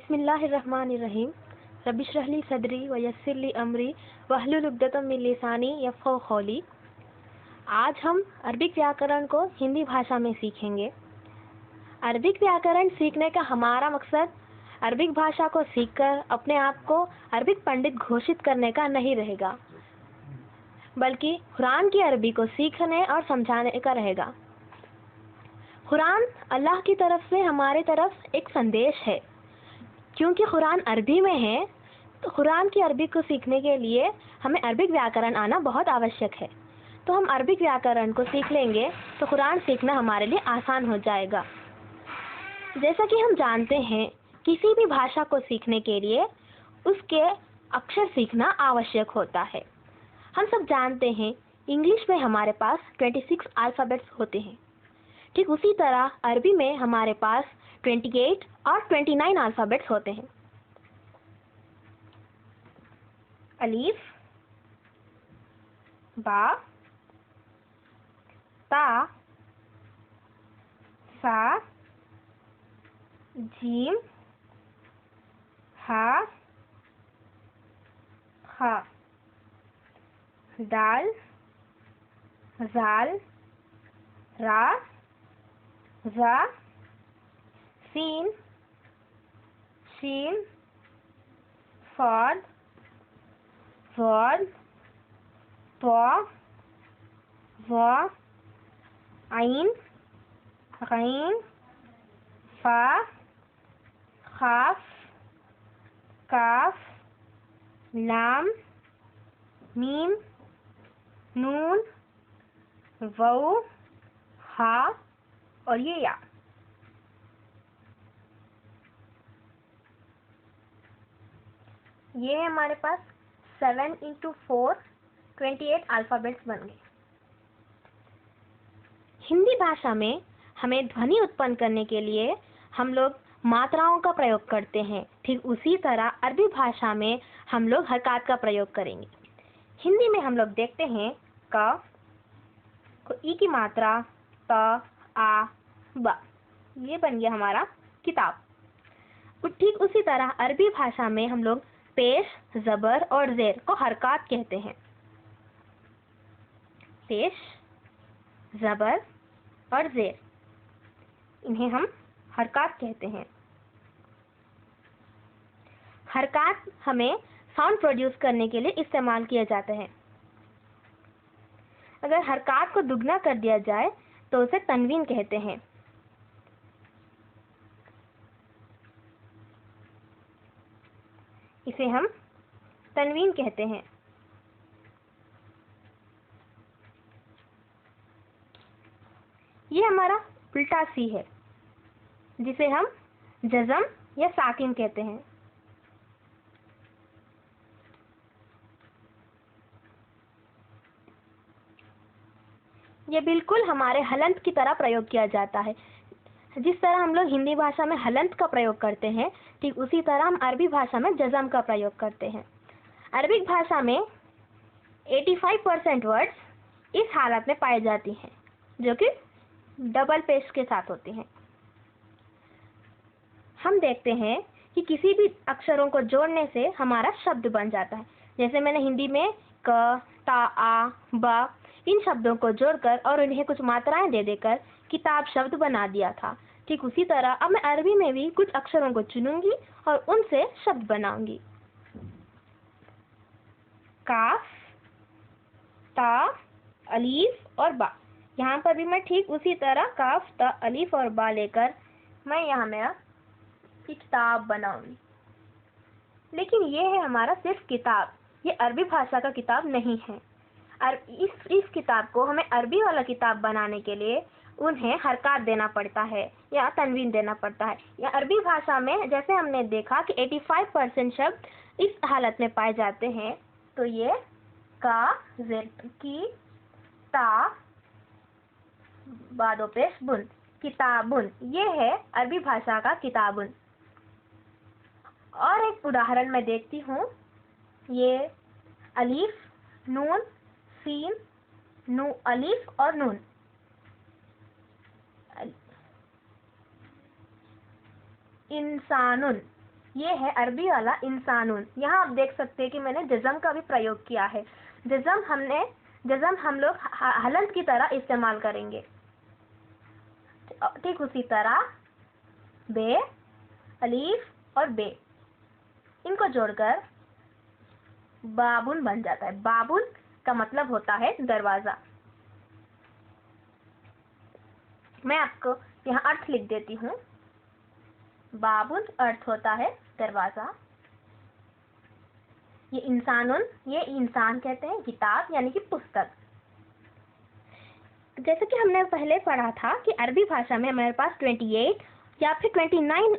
बिस्मिल्लाहिर्रहमानिर्रहीम। रब्बिश्रह ली सदरी व यस्सिर ली अमरी वहलुल उक़दतम मिन लिसानी यफ़क़हू क़ौली। आज हम अरबिक व्याकरण को हिंदी भाषा में सीखेंगे। अरबिक व्याकरण सीखने का हमारा मकसद अरबिक भाषा को सीखकर अपने आप को अरबिक पंडित घोषित करने का नहीं रहेगा, बल्कि कुरान की अरबी को सीखने और समझाने का रहेगा। कुरान अल्लाह की तरफ से हमारे तरफ एक संदेश है। क्योंकि कुरान अरबी में है, तो कुरान की अरबी को सीखने के लिए हमें अरबिक व्याकरण आना बहुत आवश्यक है। तो हम अरबिक व्याकरण को सीख लेंगे तो कुरान सीखना हमारे लिए आसान हो जाएगा। जैसा कि हम जानते हैं, किसी भी भाषा को सीखने के लिए उसके अक्षर सीखना आवश्यक होता है। हम सब जानते हैं, इंग्लिश में हमारे पास 26 अल्फ़ाबेट्स होते हैं। ठीक उसी तरह अरबी में हमारे पास 28 और 29 अल्फ़ाबेट्स होते हैं। अलीफ, बा, ता, सा, जीम, हा, खा, दाल, जाल, रा, जा, सीन, शीन, फाद, वाद, वा, वा, आइन, गैन, फा, खाफ, काफ, लाम, मीम, नून, वौ, हा और ये या। ये है हमारे पास 7 × 4 28 अल्फ़ाबेट्स बन गए। हिंदी भाषा में हमें ध्वनि उत्पन्न करने के लिए हम लोग मात्राओं का प्रयोग करते हैं। ठीक उसी तरह अरबी भाषा में हम लोग हरकत का प्रयोग करेंगे। हिंदी में हम लोग देखते हैं क को ई की मात्रा त, आ, ब, ये बन गया हमारा किताब। ठीक उसी तरह अरबी भाषा में हम लोग पेश, ज़बर और ज़ेर को हरकत कहते हैं। पेश, ज़बर और ज़ेर, इन्हें हम हरकत कहते हैं। हरकत हमें साउंड प्रोड्यूस करने के लिए इस्तेमाल किया जाता है। अगर हरकत को दुगना कर दिया जाए तो उसे तनवीन कहते हैं। इसे हम तनवीन कहते हैं। ये हमारा उल्टा सी है, जिसे हम जज़म या साकिन कहते हैं। ये बिल्कुल हमारे हलंत की तरह प्रयोग किया जाता है। जिस तरह हम लोग हिंदी भाषा में हलंत का प्रयोग करते हैं, ठीक उसी तरह हम अरबी भाषा में जज़म का प्रयोग करते हैं। अरबिक भाषा में 85% वर्ड्स इस हालत में पाई जाती हैं, जो कि डबल पेश के साथ होती हैं। हम देखते हैं कि किसी भी अक्षरों को जोड़ने से हमारा शब्द बन जाता है। जैसे मैंने हिंदी में क, ता, आ, बा इन शब्दों को जोड़कर और उन्हें कुछ मात्राएं दे देकर किताब शब्द बना दिया था। ठीक उसी तरह अब मैं अरबी में भी कुछ अक्षरों को चुनूंगी और उनसे शब्द बनाऊंगी। काफ, ता, अलीफ और बा। यहाँ पर भी मैं ठीक उसी तरह काफ, ता, अलीफ और बा लेकर मैं यहाँ मेरा किताब बनाऊंगी। लेकिन ये है हमारा सिर्फ किताब, ये अरबी भाषा का किताब नहीं है। इस किताब को हमें अरबी वाला किताब बनाने के लिए उन्हें हरकत देना पड़ता है या तनवीन देना पड़ता है। या अरबी भाषा में जैसे हमने देखा कि 85% शब्द इस हालत में पाए जाते हैं। तो ये का, ज़ेर की, ता, बादो पेश बुन, किताबुन, ये है अरबी भाषा का किताबुन। और एक उदाहरण मैं देखती हूँ। ये अलीफ, नून, सीन, अलीफ और नून, इंसानुन, ये है अरबी वाला इंसानुन। यहाँ आप देख सकते हैं कि मैंने जज़म का भी प्रयोग किया है। जज़म हम लोग हलंत की तरह इस्तेमाल करेंगे। ठीक उसी तरह बे, अलीफ और बे, इनको जोड़कर बाबुन बन जाता है। बाबुन का मतलब होता है दरवाजा। मैं आपको यहाँ अर्थ लिख देती हूँ। बाबुन अर्थ होता है दरवाजा। ये इंसानुन, ये इंसान कहते हैं किताब यानी कि पुस्तक। जैसे कि हमने पहले पढ़ा था कि अरबी भाषा में हमारे पास 28 या फिर 29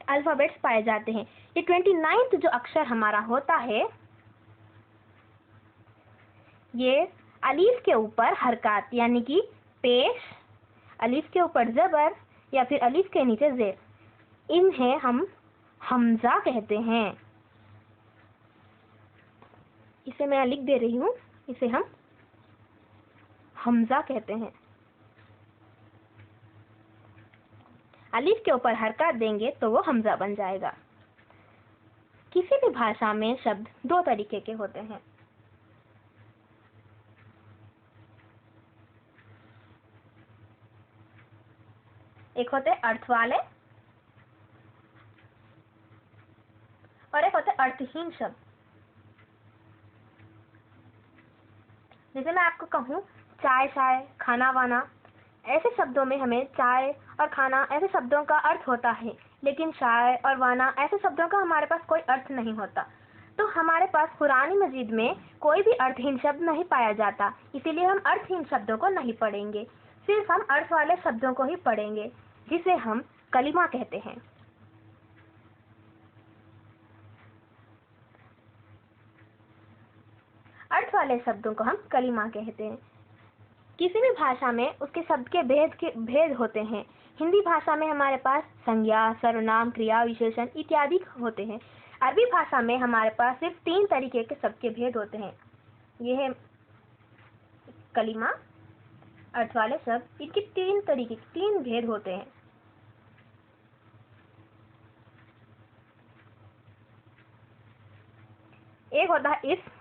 अल्फाबेट्स पाए जाते हैं। ये 29 जो अक्षर हमारा होता है, ये अलीफ के ऊपर हरकत यानी कि पेश, अलीफ के ऊपर जबर या फिर अलीफ के नीचे जेर, इन्हें हम हमजा कहते हैं। इसे मैं लिख दे रही हूँ, इसे हम हमजा कहते हैं। अलीफ के ऊपर हरकत देंगे तो वो हमजा बन जाएगा। किसी भी भाषा में शब्द दो तरीके के होते हैं। एक होते अर्थ वाले और एक होते अर्थहीन शब्द। जैसे मैं आपको कहूँ चाय शाय, खाना वाना, ऐसे शब्दों में हमें चाय और खाना ऐसे शब्दों का अर्थ होता है, लेकिन शाय और वाना ऐसे शब्दों का हमारे पास कोई अर्थ नहीं होता। तो हमारे पास कुरान मजीद में कोई भी अर्थहीन शब्द नहीं पाया जाता, इसीलिए हम अर्थहीन शब्दों को नहीं पढ़ेंगे, सिर्फ हम अर्थ वाले शब्दों को ही पढ़ेंगे, जिसे हम कलिमा कहते हैं। अर्थ वाले शब्दों को हम कलिमा कहते हैं। किसी भी भाषा में उसके शब्द के भेद होते हैं। हिंदी भाषा में हमारे पास संज्ञा, सर्वनाम, क्रिया, विशेषण इत्यादि होते हैं। अरबी भाषा में हमारे पास सिर्फ 3 तरीके के शब्द के भेद होते हैं। ये है कलिमा, अर्थ वाले शब्द, इनके 3 भेद होते हैं। एक होता है इस्म,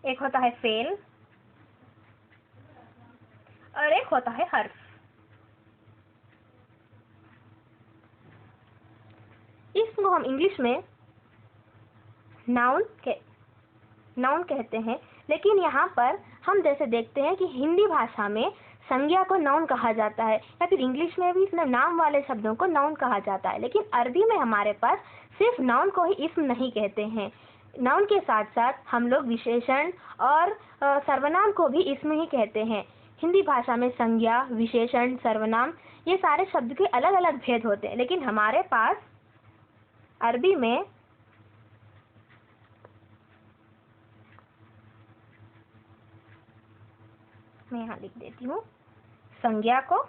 एक होता है फेल और एक होता है हर्फ। इसको हम इंग्लिश में नाउन कहते हैं, लेकिन यहाँ पर हम जैसे देखते हैं कि हिंदी भाषा में संज्ञा को नाउन कहा जाता है, या फिर इंग्लिश में भी इसमें नाम वाले शब्दों को नाउन कहा जाता है, लेकिन अरबी में हमारे पास सिर्फ नाउन को ही इस्म नहीं कहते हैं। नाउन के साथ साथ हम लोग विशेषण और सर्वनाम को भी इस्म ही कहते हैं। हिंदी भाषा में संज्ञा, विशेषण, सर्वनाम ये सारे शब्द के अलग अलग भेद होते हैं, लेकिन हमारे पास अरबी में मैं यहाँ लिख देती हूँ संज्ञा को,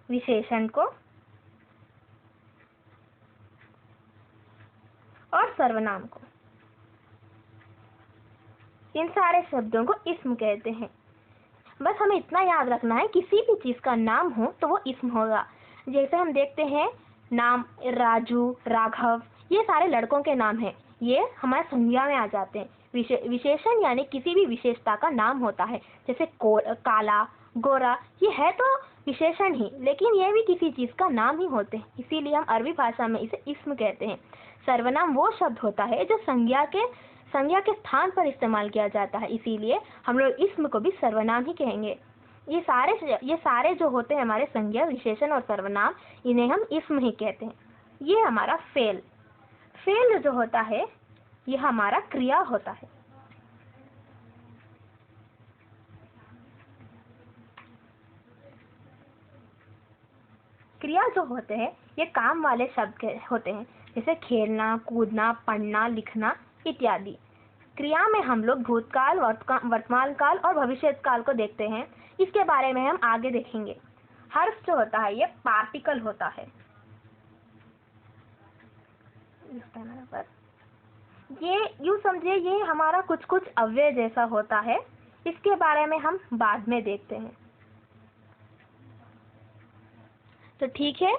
विशेषण को और सर्वनाम को, इन सारे शब्दों को इस्म कहते हैं। बस हमें इतना याद रखना है, किसी भी चीज का नाम हो तो वो इस्म होगा। जैसे हम देखते हैं नाम राजू, राघव, ये सारे लड़कों के नाम हैं, ये हमारे संज्ञा में आ जाते हैं। विशेषण यानी किसी भी विशेषता का नाम होता है, जैसे काला, गोरा, ये है तो विशेषण ही, लेकिन ये भी किसी चीज का नाम ही होते हैं, इसीलिए हम अरबी भाषा में इसे इस्म कहते हैं। सर्वनाम वो शब्द होता है जो संज्ञा के स्थान पर इस्तेमाल किया जाता है, इसीलिए हम लोग इस्म को भी सर्वनाम ही कहेंगे। ये सारे जो होते हैं हमारे संज्ञा, विशेषण और सर्वनाम, इन्हें हम इस्म ही कहते हैं। ये हमारा फेल जो होता है ये हमारा क्रिया होता है। क्रिया जो होते हैं ये काम वाले शब्द होते हैं, जैसे खेलना, कूदना, पढ़ना, लिखना इत्यादि। क्रिया में हम लोग भूतकाल, वर्तमान काल और भविष्य काल को देखते हैं, इसके बारे में हम आगे देखेंगे। हर्फ जो होता है ये पार्टिकल होता है। ये यूँ समझिए ये हमारा कुछ अव्यय जैसा होता है, इसके बारे में हम बाद में देखते हैं। तो ठीक है,